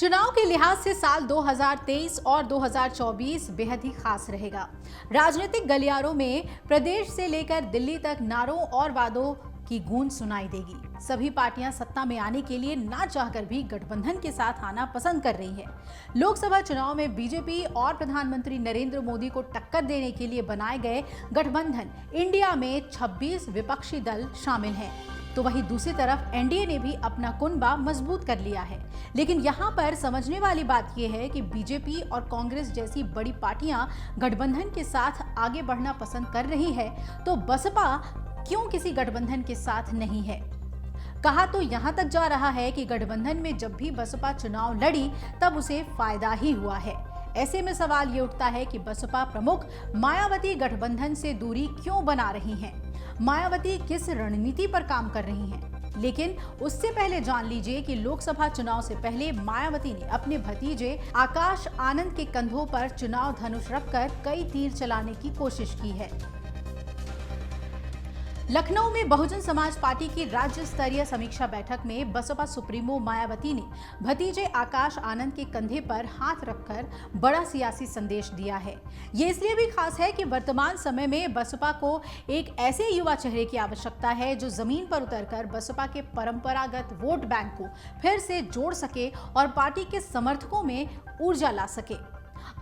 चुनाव के लिहाज से साल 2023 और 2024 बेहद ही खास रहेगा। राजनीतिक गलियारों में प्रदेश से लेकर दिल्ली तक नारों और वादों की गूंज सुनाई देगी। सभी पार्टियां सत्ता में आने के लिए ना चाहकर भी गठबंधन के साथ आना पसंद कर रही हैं। लोकसभा चुनाव में बीजेपी और प्रधानमंत्री नरेंद्र मोदी को टक्कर देने के लिए बनाए गए गठबंधन इंडिया में 26 विपक्षी दल शामिल हैं। तो वहीं दूसरी तरफ एनडीए ने भी अपना कुनबा मजबूत कर लिया है। लेकिन यहाँ पर समझने वाली बात यह है कि बीजेपी और कांग्रेस जैसी बड़ी पार्टियां गठबंधन के साथ आगे बढ़ना पसंद कर रही है, तो बसपा क्यों किसी गठबंधन के साथ नहीं है? कहा तो यहाँ तक जा रहा है कि गठबंधन में जब भी बसपा चुनाव लड़ी तब उसे फायदा ही हुआ है। ऐसे में सवाल ये उठता है कि बसपा प्रमुख मायावती गठबंधन से दूरी क्यों बना रही हैं? मायावती किस रणनीति पर काम कर रही हैं? लेकिन उससे पहले जान लीजिए कि लोकसभा चुनाव से पहले मायावती ने अपने भतीजे आकाश आनंद के कंधों पर चुनाव धनुष रखकर कई तीर चलाने की कोशिश की है। लखनऊ में बहुजन समाज पार्टी की राज्य स्तरीय समीक्षा बैठक में बसपा सुप्रीमो मायावती ने भतीजे आकाश आनंद के कंधे पर हाथ रखकर बड़ा सियासी संदेश दिया है। ये इसलिए भी खास है कि वर्तमान समय में बसपा को एक ऐसे युवा चेहरे की आवश्यकता है जो जमीन पर उतरकर बसपा के परंपरागत वोट बैंक को फिर से जोड़ सके और पार्टी के समर्थकों में ऊर्जा ला सके।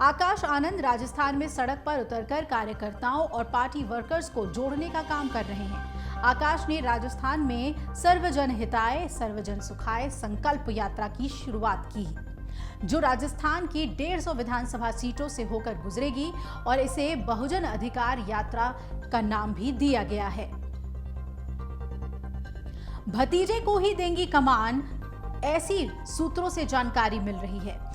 आकाश आनंद राजस्थान में सड़क पर उतरकर कार्यकर्ताओं और पार्टी वर्कर्स को जोड़ने का काम कर रहे हैं। आकाश ने राजस्थान में सर्वजन हिताय सर्वजन सुखाय संकल्प यात्रा की शुरुआत की, जो राजस्थान की 150 विधानसभा सीटों से होकर गुजरेगी और इसे बहुजन अधिकार यात्रा का नाम भी दिया गया है। भतीजे को ही देंगी कमान, ऐसी सूत्रों से जानकारी मिल रही है।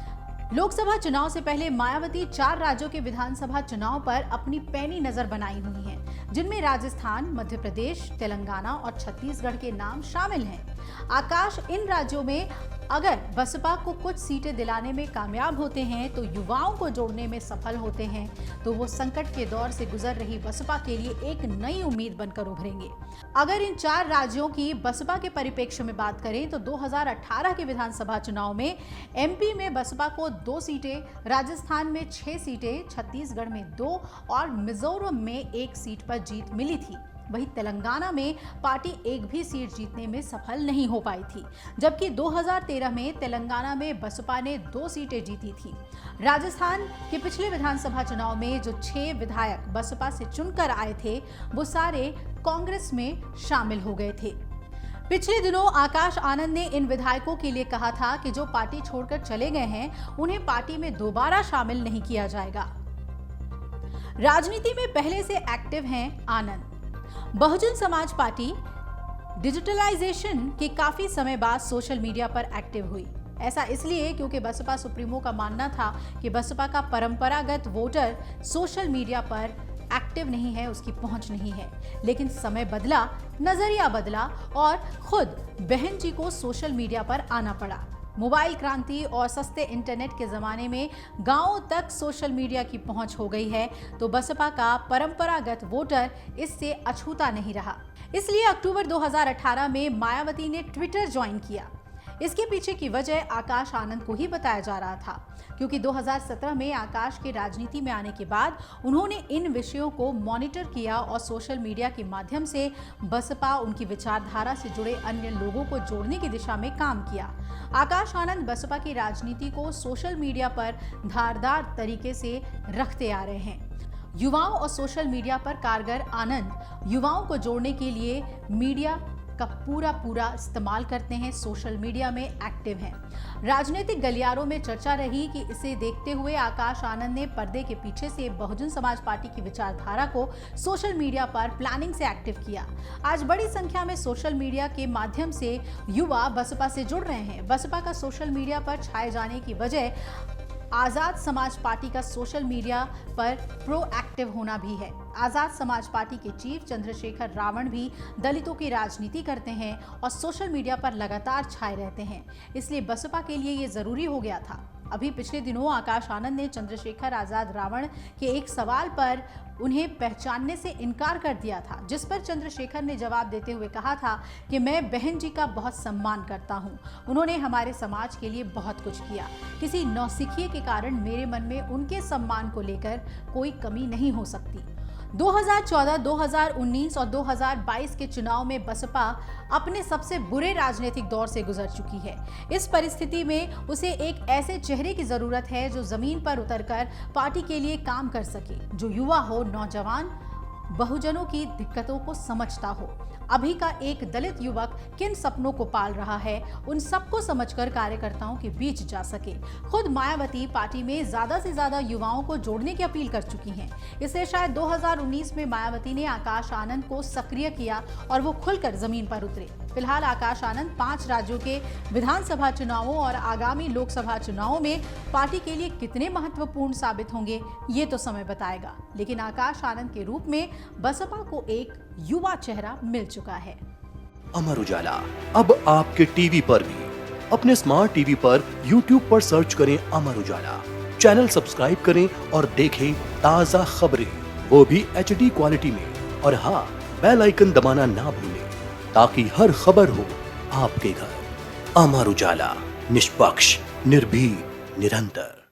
लोकसभा चुनाव से पहले मायावती 4 राज्यों के विधानसभा चुनाव पर अपनी पैनी नजर बनाई हुई हैं, जिनमें राजस्थान, मध्य प्रदेश, तेलंगाना और छत्तीसगढ़ के नाम शामिल हैं। आकाश इन राज्यों में अगर बसपा को कुछ सीटें दिलाने में कामयाब होते हैं तो युवाओं को जोड़ने में सफल होते हैं, तो वो संकट के दौर से गुजर रही बसपा के लिए एक नई उम्मीद बनकर उभरेंगे। अगर इन 4 राज्यों की बसपा के परिप्रेक्ष्य में बात करें तो 2018 के विधानसभा चुनाव में एमपी में बसपा को 2 सीटें, राजस्थान में 6 सीटें, छत्तीसगढ़ में 2 और मिजोरम में 1 सीट पर जीत मिली थी। वहीं तेलंगाना में पार्टी एक भी सीट जीतने में सफल नहीं हो पाई थी, जबकि 2013 में तेलंगाना में बसपा ने 2 सीटें जीती थी। राजस्थान के पिछले विधानसभा चुनाव में जो 6 विधायक बसपा से चुनकर आए थे वो सारे कांग्रेस में शामिल हो गए थे। पिछले दिनों आकाश आनंद ने इन विधायकों के लिए कहा था कि जो पार्टी छोड़कर चले गए हैं उन्हें पार्टी में दोबारा शामिल नहीं किया जाएगा। राजनीति में पहले से एक्टिव हैं आनंद। बहुजन समाज पार्टी डिजिटलाइजेशन के काफी समय बाद सोशल मीडिया पर एक्टिव हुई। ऐसा इसलिए क्योंकि बसपा सुप्रीमो का मानना था कि बसपा का परंपरागत वोटर सोशल मीडिया पर एक्टिव नहीं है, उसकी पहुंच नहीं है। लेकिन समय बदला, नजरिया बदला और खुद बहन जी को सोशल मीडिया पर आना पड़ा। मोबाइल क्रांति और सस्ते इंटरनेट के जमाने में गांवों तक सोशल मीडिया की पहुंच हो गई है, तो बसपा का परंपरागत वोटर इससे अछूता नहीं रहा। इसलिए अक्टूबर 2018 में मायावती ने ट्विटर ज्वाइन किया। इसके पीछे की वजह आकाश आनंद को ही बताया जा रहा था, क्योंकि 2017 में आकाश के राजनीति में आने के बाद उन्होंने इन विषयों को मॉनिटर किया और सोशल मीडिया के माध्यम से बसपा, उनकी विचारधारा से जुड़े अन्य लोगों को जोड़ने की दिशा में काम किया। आकाश आनंद बसपा की राजनीति को सोशल मीडिया पर धारदार तरीके से रखते आ रहे हैं। युवाओं और सोशल मीडिया पर कारगर आनंद युवाओं को जोड़ने के लिए मीडिया का पूरा इस्तेमाल करते हैं, सोशल मीडिया में एक्टिव हैं। राजनीतिक गलियारों में चर्चा रही कि इसे देखते हुए आकाश आनंद ने पर्दे के पीछे से बहुजन समाज पार्टी की विचारधारा को सोशल मीडिया पर प्लानिंग से एक्टिव किया। आज बड़ी संख्या में सोशल मीडिया के माध्यम से युवा बसपा से जुड़ रहे हैं। बसपा का सोशल मीडिया पर छाए जाने की वजह आजाद समाज पार्टी का सोशल मीडिया पर प्रोएक्टिव होना भी है। आजाद समाज पार्टी के चीफ चंद्रशेखर रावण भी दलितों की राजनीति करते हैं और सोशल मीडिया पर लगातार छाए रहते हैं, इसलिए बसपा के लिए ये जरूरी हो गया था। अभी पिछले दिनों आकाश आनंद ने चंद्रशेखर आजाद रावण के एक सवाल पर उन्हें पहचानने से इनकार कर दिया था, जिस पर चंद्रशेखर ने जवाब देते हुए कहा था कि मैं बहन जी का बहुत सम्मान करता हूं। उन्होंने हमारे समाज के लिए बहुत कुछ किया। किसी नौसिखिए के कारण मेरे मन में उनके सम्मान को लेकर कोई कमी नहीं हो सकती। 2014, 2019 और 2022 के चुनाव में बसपा अपने सबसे बुरे राजनीतिक दौर से गुजर चुकी है। इस परिस्थिति में उसे एक ऐसे चेहरे की जरूरत है जो जमीन पर उतरकर पार्टी के लिए काम कर सके, जो युवा हो, नौजवान, बहुजनों की दिक्कतों को समझता हो। अभी का एक दलित युवक किन सपनों को पाल रहा है, उन सबको समझकर कार्यकर्ताओं के बीच जा सके। खुद मायावती पार्टी में ज्यादा से ज्यादा युवाओं को जोड़ने की अपील कर चुकी हैं। इसलिए शायद 2019 में मायावती ने आकाश आनंद को सक्रिय किया और वो खुलकर जमीन पर उतरे। फिलहाल आकाश आनंद 5 राज्यों के विधानसभा चुनावों और आगामी लोकसभा चुनावों में पार्टी के लिए कितने महत्वपूर्ण साबित होंगे, ये तो समय बताएगा। लेकिन आकाश आनंद के रूप में बसपा को एक युवा चेहरा मिल चुका है। अमर उजाला अब आपके टीवी पर भी। अपने स्मार्ट टीवी पर YouTube पर सर्च करें अमर उजाला, चैनल सब्सक्राइब करें और देखें ताजा खबरें, वो भी HD क्वालिटी में। और हाँ, बेल आइकन दबाना ना भूलें ताकि हर खबर हो आपके घर। अमर उजाला, निष्पक्ष, निर्भीक, निरंतर।